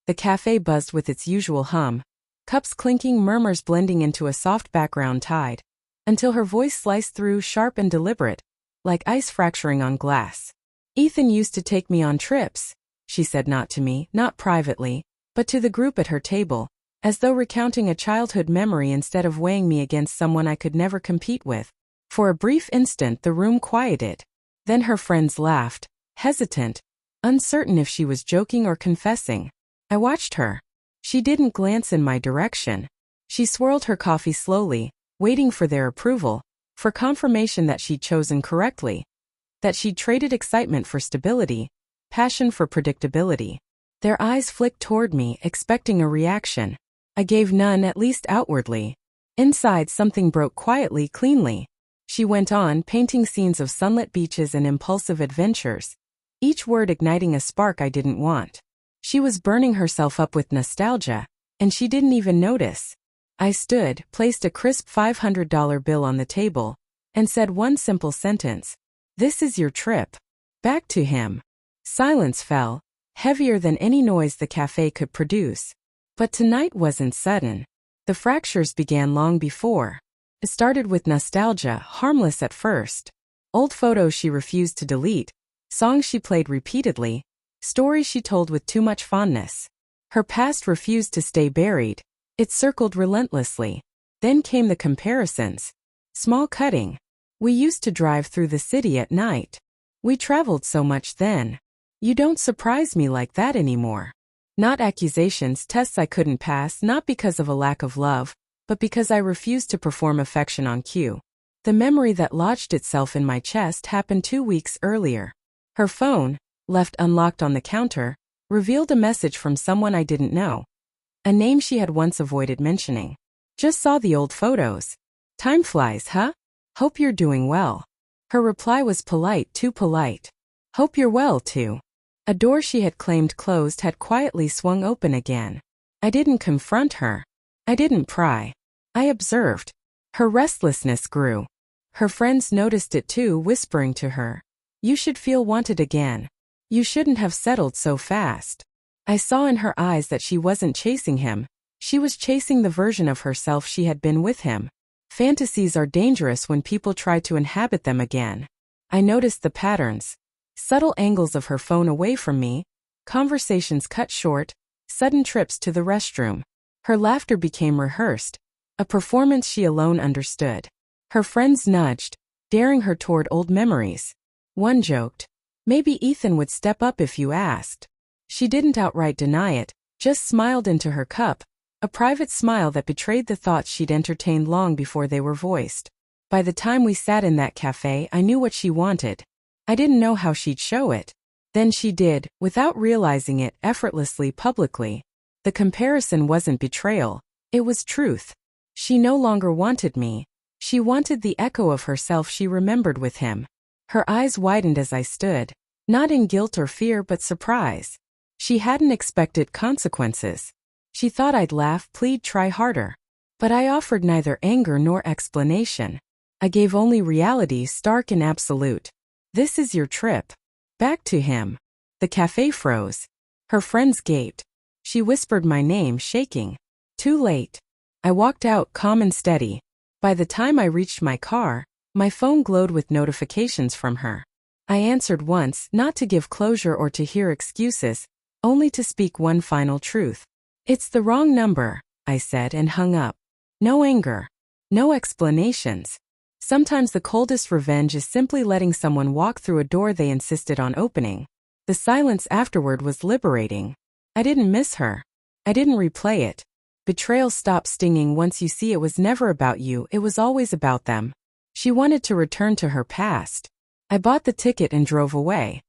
The cafe buzzed with its usual hum, cups clinking, murmurs blending into a soft background tide, until her voice sliced through, sharp and deliberate, like ice fracturing on glass. Ethan used to take me on trips, she said, not to me, not privately, but to the group at her table, as though recounting a childhood memory instead of weighing me against someone I could never compete with. For a brief instant the room quieted. Then her friends laughed, hesitant, uncertain if she was joking or confessing. I watched her. She didn't glance in my direction. She swirled her coffee slowly, waiting for their approval, for confirmation that she'd chosen correctly, that she'd traded excitement for stability, passion for predictability. Their eyes flicked toward me, expecting a reaction. I gave none, at least outwardly. Inside, something broke quietly, cleanly. She went on, painting scenes of sunlit beaches and impulsive adventures, each word igniting a spark I didn't want. She was burning herself up with nostalgia, and she didn't even notice. I stood, placed a crisp $500 bill on the table, and said one simple sentence. "This is your trip. Back to him." Silence fell, heavier than any noise the cafe could produce. But tonight wasn't sudden. The fractures began long before. It started with nostalgia, harmless at first. Old photos she refused to delete, songs she played repeatedly, stories she told with too much fondness. Her past refused to stay buried. It circled relentlessly. Then came the comparisons. Small cutting. We used to drive through the city at night. We traveled so much then. You don't surprise me like that anymore. Not accusations, tests I couldn't pass, not because of a lack of love, but because I refused to perform affection on cue. The memory that lodged itself in my chest happened 2 weeks earlier. Her phone, left unlocked on the counter, revealed a message from someone I didn't know. A name she had once avoided mentioning. "Just saw the old photos. Time flies, huh? Hope you're doing well." Her reply was polite, too polite. "Hope you're well, too." A door she had claimed closed had quietly swung open again. I didn't confront her. I didn't pry. I observed. Her restlessness grew. Her friends noticed it too, whispering to her, "You should feel wanted again. You shouldn't have settled so fast." I saw in her eyes that she wasn't chasing him. She was chasing the version of herself she had been with him. Fantasies are dangerous when people try to inhabit them again. I noticed the patterns. Subtle angles of her phone away from me, conversations cut short, sudden trips to the restroom. Her laughter became rehearsed, a performance she alone understood. Her friends nudged, daring her toward old memories. One joked, "Maybe Ethan would step up if you asked." She didn't outright deny it, just smiled into her cup, a private smile that betrayed the thoughts she'd entertained long before they were voiced. By the time we sat in that cafe, I knew what she wanted. I didn't know how she'd show it. Then she did, without realizing it, effortlessly, publicly. The comparison wasn't betrayal, it was truth. She no longer wanted me. She wanted the echo of herself she remembered with him. Her eyes widened as I stood, not in guilt or fear but surprise. She hadn't expected consequences. She thought I'd laugh, plead, try harder. But I offered neither anger nor explanation. I gave only reality, stark and absolute. "This is your trip. Back to him." The cafe froze. Her friends gaped. She whispered my name, shaking. Too late. I walked out, calm and steady. By the time I reached my car, my phone glowed with notifications from her. I answered once, not to give closure or to hear excuses, only to speak one final truth. "It's the wrong number," I said and hung up. No anger. No explanations. Sometimes the coldest revenge is simply letting someone walk through a door they insisted on opening. The silence afterward was liberating. I didn't miss her. I didn't replay it. Betrayal stops stinging once you see it was never about you, it was always about them. She wanted to return to her past. I bought the ticket and drove away.